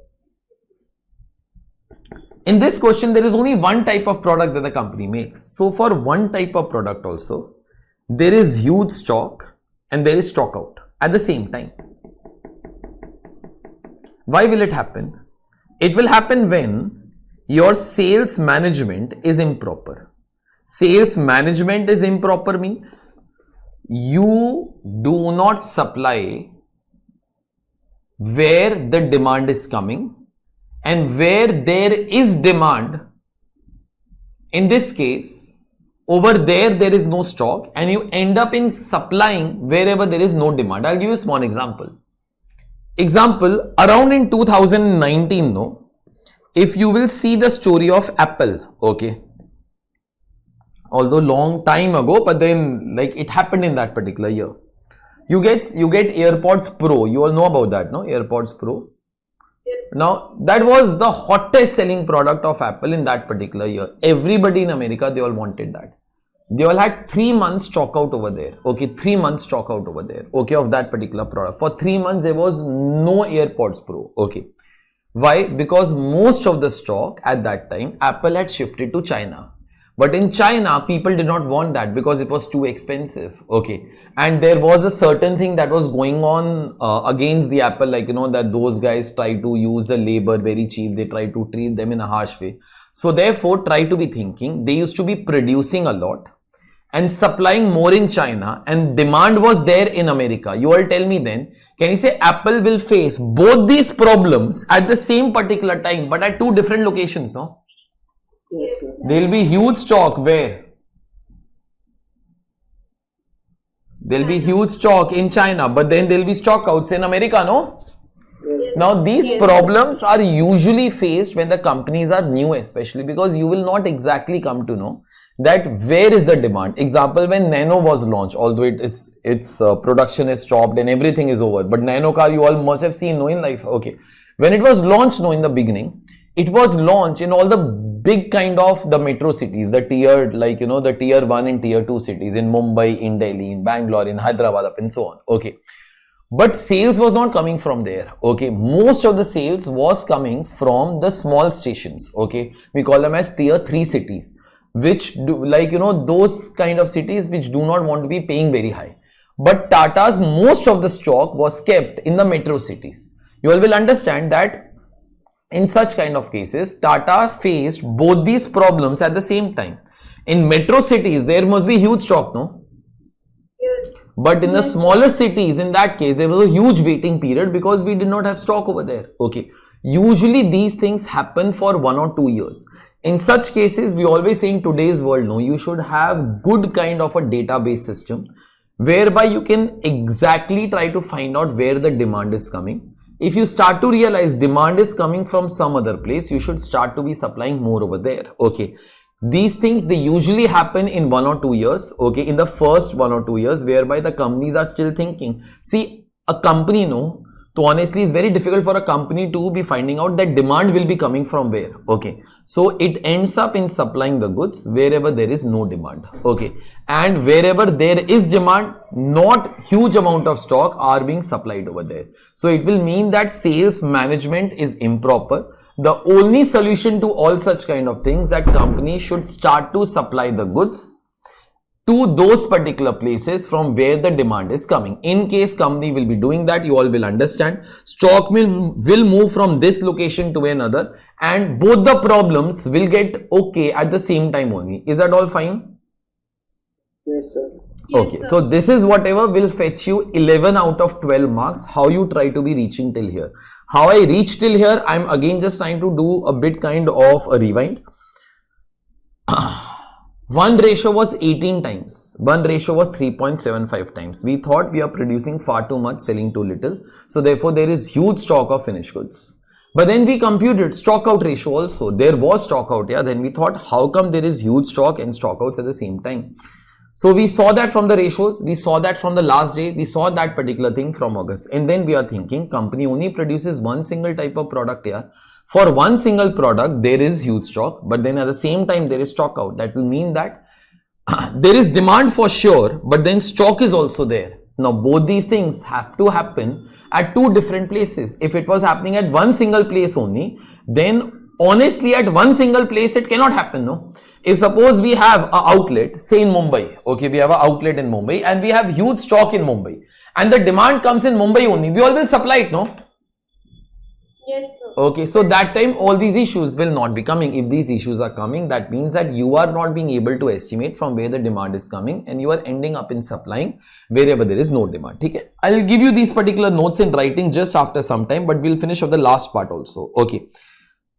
Speaker 1: In this question, there is only one type of product that the company makes. So for one type of product also, there is huge stock and there is stock out at the same time. Why will it happen? It will happen when your sales management is improper. Sales management is improper means you do not supply where the demand is coming, and where there is demand, in this case, over there is no stock, and you end up in supplying wherever there is no demand. I'll give you a small example. Around in 2019, no, if you will see the story of Apple, okay, although long time ago, but then like it happened in that particular year. You get AirPods Pro. You all know about that, no? AirPods Pro.
Speaker 2: Yes.
Speaker 1: Now that was the hottest selling product of Apple in that particular year. Everybody in America, they all wanted that. They all had 3 months stock out over there. Okay, 3 months stock out over there. Okay, of that particular product. For 3 months, there was no AirPods Pro. Okay. Why? Because most of the stock at that time, Apple had shifted to China. But in China, people did not want that because it was too expensive. Okay. And there was a certain thing that was going on against the Apple, like, you know, that those guys try to use the labor very cheap. They try to treat them in a harsh way. So therefore, try to be thinking, they used to be producing a lot and supplying more in China, and demand was there in America. You all tell me then, can you say Apple will face both these problems at the same particular time, but at two different locations, no?
Speaker 3: Yes, sir.
Speaker 1: There will be huge stock where? There will be huge stock in China, but then there will be stock outs in America, no?
Speaker 3: Yes.
Speaker 1: Now these problems are usually faced when the companies are new, especially because you will not exactly come to know that where is the demand. Example, when Nano was launched, although its production is stopped and everything is over, but Nano car you all must have seen, no, in life. Okay, when it was launched, no, in the beginning, it was launched in all the big kind of the metro cities, the tier, like, you know, the tier 1 and tier 2 cities in Mumbai, in Delhi, in Bangalore, in Hyderabad, and so on. Okay, but sales was not coming from there. Okay, most of the sales was coming from the small stations. Okay, we call them as tier 3 cities, which do, like, you know, those kind of cities which do not want to be paying very high. But Tata's most of the stock was kept in the metro cities. You all will understand that in such kind of cases, Tata faced both these problems at the same time. In metro cities, there must be huge stock, no?
Speaker 2: Yes.
Speaker 1: But in the smaller cities, in that case, there was a huge waiting period because we did not have stock over there. Okay. Usually these things happen for 1 or 2 years. In such cases, we always say in today's world, no, you should have good kind of a database system whereby you can exactly try to find out where the demand is coming. If you start to realize demand is coming from some other place, you should start to be supplying more over there. Okay. These things, they usually happen in 1 or 2 years. Okay. In the first 1 or 2 years, whereby the companies are still thinking. See, a company, no, so honestly, it's very difficult for a company to be finding out that demand will be coming from where. Okay. So it ends up in supplying the goods wherever there is no demand. Okay. And wherever there is demand, not huge amount of stock are being supplied over there. So it will mean that sales management is improper. The only solution to all such kind of things, that companies should start to supply the goods to those particular places from where the demand is coming. In case company will be doing that, you all will understand. Stock will move from this location to another, and both the problems will get okay at the same time only. Is that all fine?
Speaker 3: Yes, sir.
Speaker 1: Okay, so this is whatever will fetch you 11 out of 12 marks, how you try to be reaching till here. How I reached till here, I'm again just trying to do a bit kind of a rewind. One ratio was 18 times, one ratio was 3.75 times. We thought we are producing far too much, selling too little. So therefore there is huge stock of finished goods. But then we computed stock out ratio also. There was stock out, yeah. Then we thought, how come there is huge stock and stock outs at the same time? So we saw that from the ratios, we saw that from the last day, we saw that particular thing from August. And then we are thinking, company only produces one single type of product here. For one single product, there is huge stock, but then at the same time, there is stock out. That will mean that there is demand for sure, but then stock is also there. Now, both these things have to happen at two different places. If it was happening at one single place only, then honestly, at one single place, it cannot happen, no? If suppose we have an outlet, say in Mumbai, okay, we have an outlet in Mumbai and we have huge stock in Mumbai and the demand comes in Mumbai only, we all will supply it, no?
Speaker 2: Yes, sir.
Speaker 1: Okay, so that time all these issues will not be coming. If these issues are coming, that means that you are not being able to estimate from where the demand is coming and you are ending up in supplying wherever there is no demand. Okay, I will give you these particular notes in writing just after some time, but we'll finish off the last part also. Okay.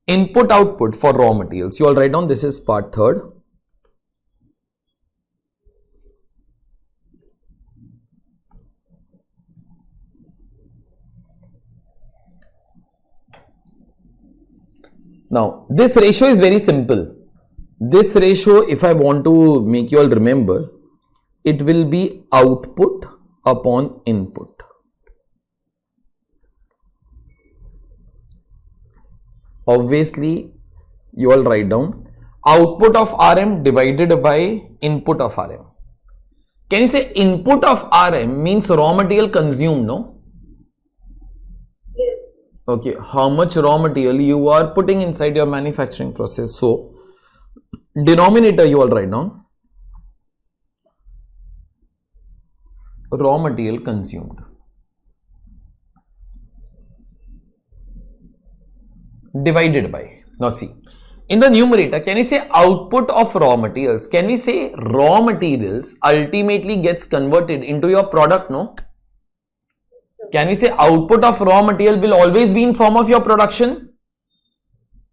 Speaker 1: Input output for raw materials. You all write down, this is part 3rd. Now, this ratio is very simple. This ratio, if I want to make you all remember, it will be output upon input. Obviously, you all write down output of RM divided by input of RM. Can you say input of RM means raw material consumed, no?
Speaker 2: Yes.
Speaker 1: Okay, how much raw material you are putting inside your manufacturing process. So, denominator you all write down raw material consumed. Divided by. Now see, in the numerator, can we say output of raw materials? Can we say raw materials ultimately gets converted into your product, no? Can we say output of raw material will always be in form of your production?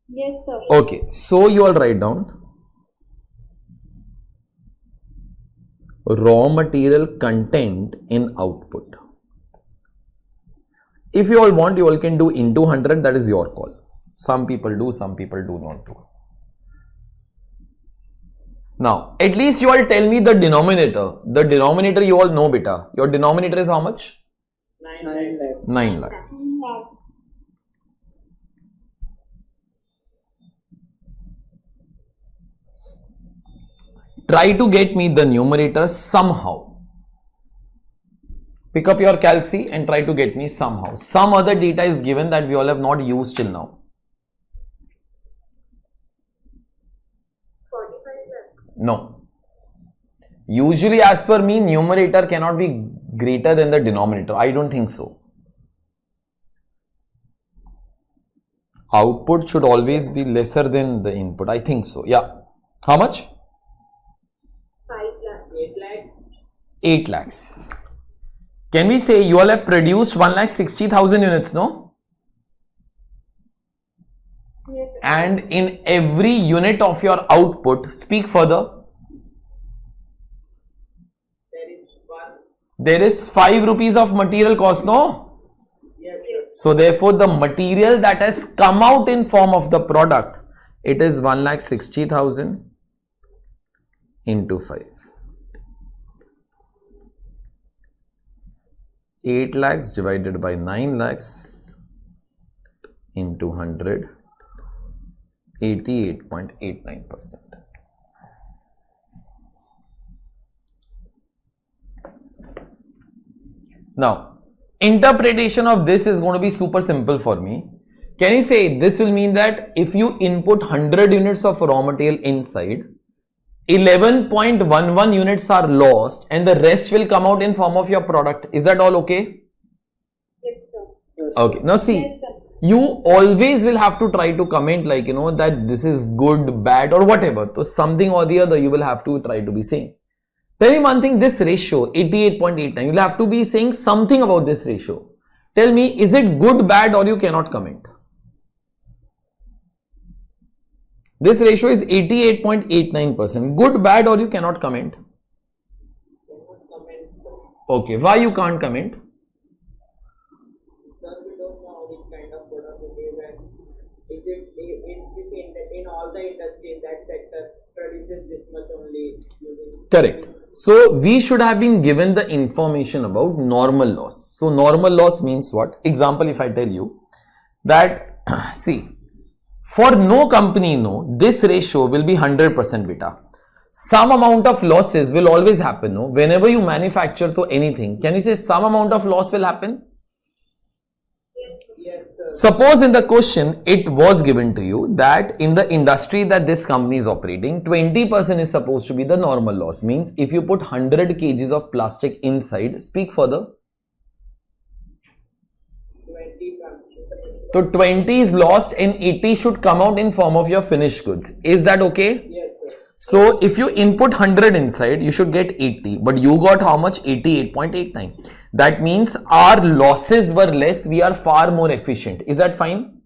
Speaker 2: Yes, sir.
Speaker 1: Okay, so you all write down raw material content in output. If you all want, you all can do into 100, that is your call. Some people do, some people do not do. Now, at least you all tell me the denominator. The denominator you all know, beta. Your denominator is how much?
Speaker 3: 9 lakh.
Speaker 1: 9 lakhs. Try to get me the numerator somehow. Pick up your calci and try to get me somehow. Some other data is given that we all have not used till now.
Speaker 2: 45 lakh.
Speaker 1: No. Usually as per me, numerator cannot be greater than the denominator. I don't think so. Output should always be lesser than the input. I think so. Yeah. How much?
Speaker 2: 5 lakh.
Speaker 4: 8 lakhs.
Speaker 1: 8 lakhs. Can we say you all have produced 1,60,000 units, no?
Speaker 2: Yes, sir.
Speaker 1: And in every unit of your output, speak further, there is 5 rupees of material cost, no?
Speaker 4: Yes, sir.
Speaker 1: So therefore the material that has come out in form of the product, it is 1,60,000 into 5. 8 lakhs divided by 9 lakhs into 100, 88.89%. Now, interpretation of this is going to be super simple for me. Can you say this will mean that if you input 100 units of raw material inside, 11.11 units are lost and the rest will come out in form of your product. Is that all okay?
Speaker 2: Yes, sir.
Speaker 3: Yes.
Speaker 1: Okay. Now see,
Speaker 2: Yes, sir.
Speaker 1: you always will have to try to comment like, that this is good, bad or whatever. So something or the other you will have to try to be saying. Tell me one thing, this ratio 88.89, you'll have to be saying something about this ratio. Tell me, is it good, bad or you cannot comment? This ratio is 88.89%. Good, bad or you cannot comment? Okay, why you can't comment?
Speaker 4: Sir, we don't know which kind of product it is and is it in all the industries that sector produces this much only using.
Speaker 1: Correct. So we should have been given the information about normal loss. So normal loss means what? Example, if I tell you that, see, for no company, this ratio will be 100% beta. Some amount of losses will always happen, whenever you manufacture to anything. Can you say some amount of loss will happen?
Speaker 2: Yes, sir.
Speaker 4: Yes, sir.
Speaker 1: Suppose in the question, it was given to you that in the industry that this company is operating, 20% is supposed to be the normal loss. Means if you put 100 kgs of plastic inside, speak further.
Speaker 4: 20
Speaker 1: So 20 is lost and 80 should come out in form of your finished goods. Is that okay?
Speaker 4: Yes, sir.
Speaker 1: So if you input 100 inside, you should get 80. But you got how much? 88.89. That means our losses were less. We are far more efficient. Is that fine?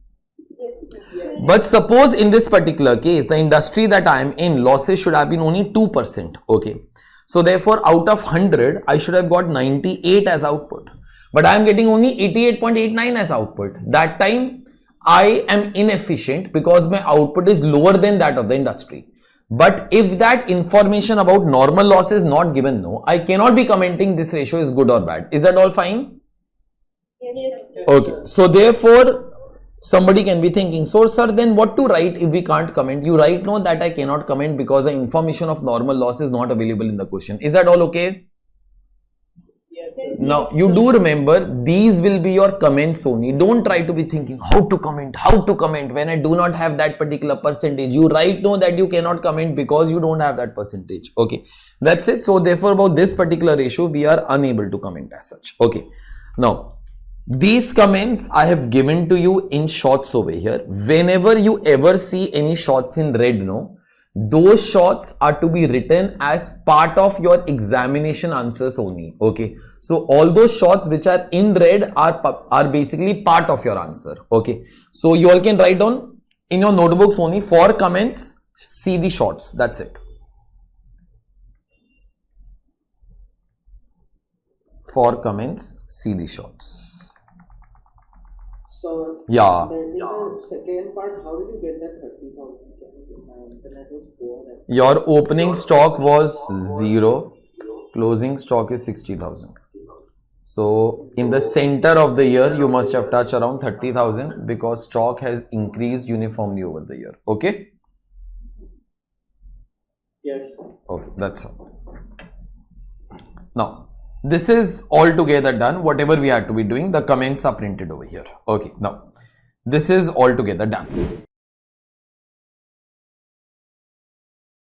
Speaker 1: But suppose in this particular case, the industry that I am in, losses should have been only 2%. Okay. So therefore, out of 100, I should have got 98 as output. But I am getting only 88.89 as output. That time, I am inefficient because my output is lower than that of the industry. But if that information about normal loss is not given, I cannot be commenting this ratio is good or bad. Is that all fine?
Speaker 2: Yes, sir.
Speaker 1: Okay. So therefore, somebody can be thinking, so sir, then what to write if we can't comment? You write no that I cannot comment because the information of normal loss is not available in the question. Is that all okay? Now, you do remember, these will be your comments only. Don't try to be thinking how to comment when I do not have that particular percentage. You write no that you cannot comment because you don't have that percentage. Okay, that's it. So therefore, about this particular ratio, we are unable to comment as such. Okay, now these comments I have given to you in shorts over here. Whenever you ever see any shorts in red, those shorts are to be written as part of your examination answers only. Okay, so all those shorts which are in red are basically part of your answer. Okay, so you all can write down in your notebooks only. For comments, see the shorts. That's it. For comments, see the shorts.
Speaker 5: So
Speaker 1: Yeah.
Speaker 5: then in the second part, how did you get that 30,000? My internet was poor.
Speaker 1: Your opening stock was 0, closing stock is 60,000. So in the center of the year, you must have touched around 30,000 because stock has increased uniformly over the year. Okay?
Speaker 5: Yes.
Speaker 1: Okay, that's all. Now, this is all together done. Whatever we had to be doing, the comments are printed over here. Okay, now, this is all together done.